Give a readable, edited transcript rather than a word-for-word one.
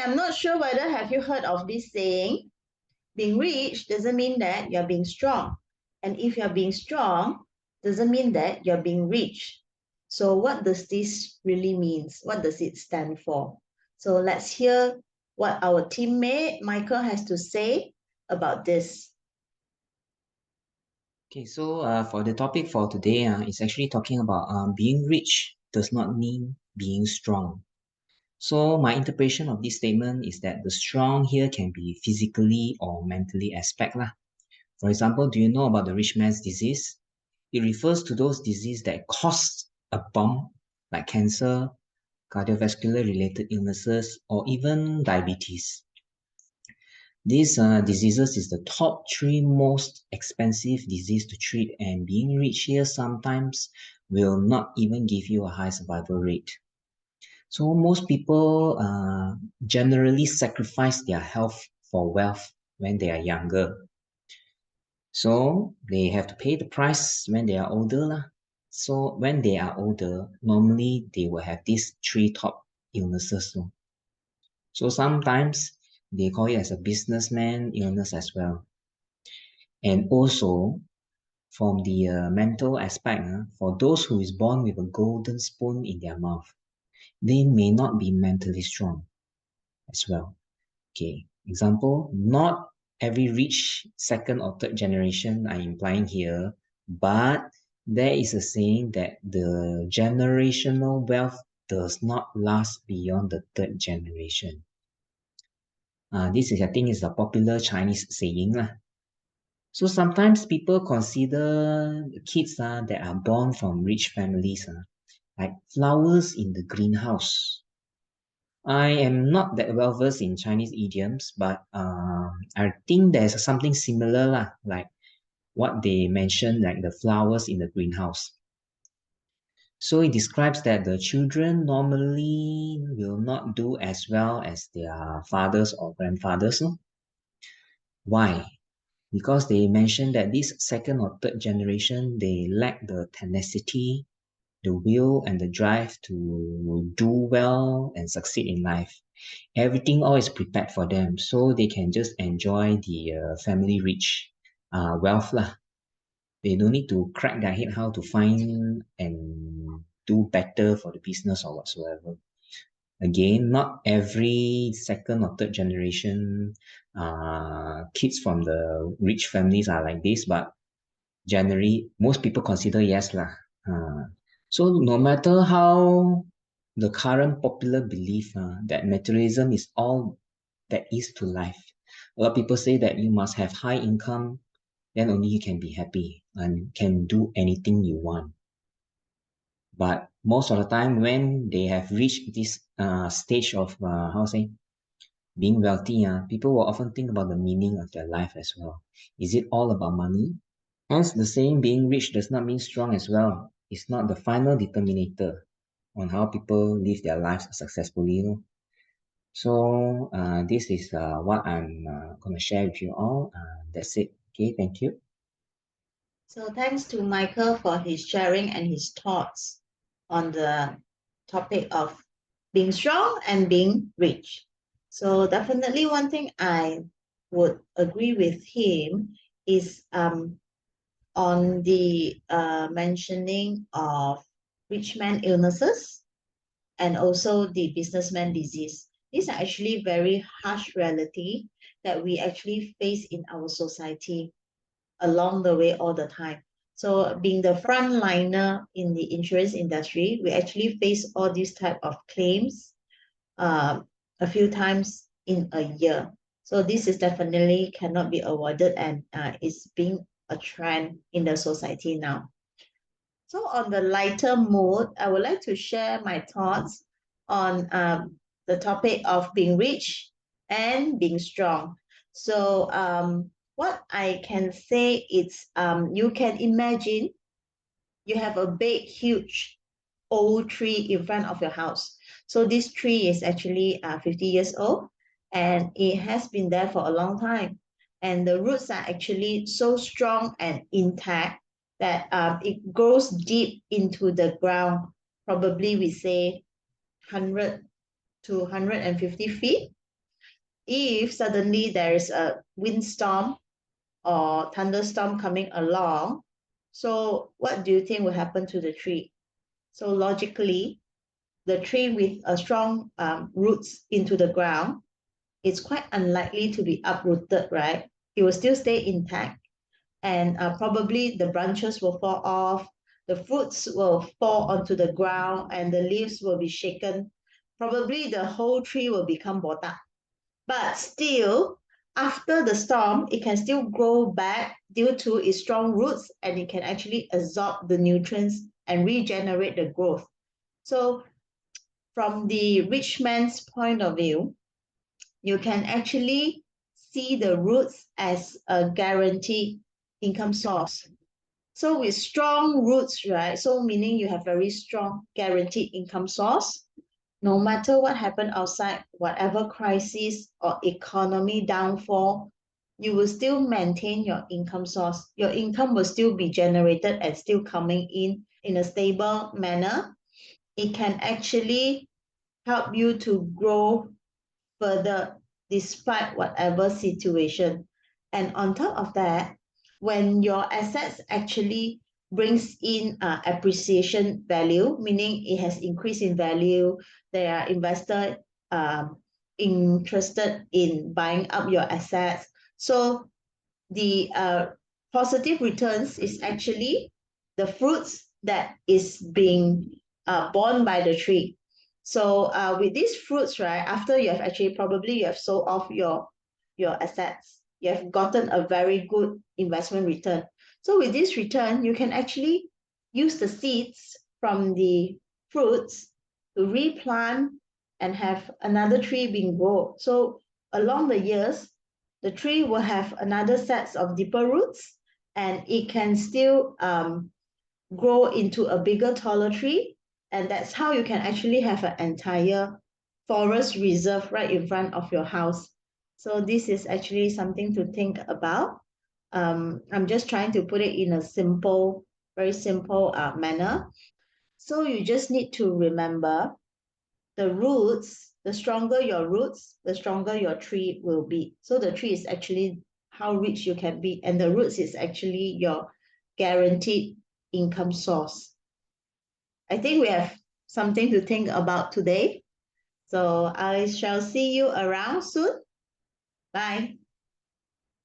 I'm not sure whether have you heard of this saying, being rich doesn't mean that you're being strong. And if you're being strong, doesn't mean that you're being rich. So what does this really mean? What does it stand for? So let's hear what our teammate Michael has to say about this. Okay, so for the topic for today, it's actually talking about being rich does not mean being strong. So my interpretation of this statement is that the strong here can be physically or mentally aspect lah. For example, do you know about the rich man's disease? It refers to those diseases that cause a bomb, like cancer, cardiovascular related illnesses, or even diabetes. These diseases is the top 3 most expensive disease to treat, and being rich here sometimes will not even give you a high survival rate. So most people generally sacrifice their health for wealth when they are younger. So they have to pay the price when they are older lah. So when they are older, normally they will have these 3 top illnesses. So sometimes they call it as a businessman illness as well. And also from the mental aspect, for those who is born with a golden spoon in their mouth, they may not be mentally strong as well. Okay, example, not every rich second or third generation I'm implying here, but there is a saying that the generational wealth does not last beyond the 3rd generation. This is, I think, is a popular Chinese saying lah. So sometimes people consider kids that are born from rich families like flowers in the greenhouse. I am not that well versed in Chinese idioms, but I think there's something similar lah, like what they mentioned, like the flowers in the greenhouse. So it describes that the children normally will not do as well as their fathers or grandfathers. No? Why? Because they mentioned that this 2nd or 3rd generation, they lack the tenacity, the will, and the drive to do well and succeed in life. Everything all is prepared for them, so they can just enjoy the family rich wealth lah. They don't need to crack their head how to find and do better for the business or whatsoever. Again, not every 2nd or 3rd generation kids from the rich families are like this, but generally most people consider yes lah. So no matter how the current popular belief that materialism is all that is to life, a lot of people say that you must have high income, then only you can be happy and can do anything you want. But most of the time, when they have reached this stage of being wealthy, people will often think about the meaning of their life as well. Is it all about money? Hence, the saying being rich does not mean strong as well. It's not the final determinator on how people live their lives successfully. So this is what I'm going to share with you all. That's it. Okay, thank you. So thanks to Michael for his sharing and his thoughts on the topic of being strong and being rich. So definitely one thing I would agree with him is on the mentioning of rich man illnesses and also the businessman disease. These are actually very harsh reality that we actually face in our society along the way all the time. So being the frontliner in the insurance industry, we actually face all these type of claims a few times in a year. So this is definitely cannot be avoided and it's being a trend in the society now. So on the lighter mood, I would like to share my thoughts on the topic of being rich and being strong. So what I can say is you can imagine you have a big, huge old tree in front of your house. So this tree is actually 50 years old and it has been there for a long time. And the roots are actually so strong and intact that it grows deep into the ground. Probably we say 100 to 150 feet. if suddenly there is a windstorm or thunderstorm coming along, so what do you think will happen to the tree? So logically, the tree with a strong roots into the ground, it's quite unlikely to be uprooted, right? It will still stay intact, and probably the branches will fall off, the fruits will fall onto the ground, and the leaves will be shaken. Probably the whole tree will become botak. But still, after the storm, it can still grow back due to its strong roots, and it can actually absorb the nutrients and regenerate the growth. So from the rich man's point of view, you can actually see the roots as a guaranteed income source. So with strong roots, right? So meaning you have very strong guaranteed income source. No matter what happened outside, whatever crisis or economy downfall, you will still maintain your income source. Your income will still be generated and still coming in a stable manner. It can actually help you to grow further despite whatever situation. And on top of that, when your assets actually brings in appreciation value, meaning it has increased in value, there are investors interested in buying up your assets. So the positive returns is actually the fruits that is being borne by the tree. So with these fruits, right, after you have actually probably you have sold off your assets, you have gotten a very good investment return. So with this return, you can actually use the seeds from the fruits to replant and have another tree being grown. So along the years, the tree will have another sets of deeper roots, and it can still grow into a bigger, taller tree. And that's how you can actually have an entire forest reserve right in front of your house. So this is actually something to think about. I'm just trying to put it in a simple, very simple manner. So you just need to remember the roots, the stronger your roots, the stronger your tree will be. So the tree is actually how rich you can be, and the roots is actually your guaranteed income source. I think we have something to think about today. So I shall see you around soon. Bye.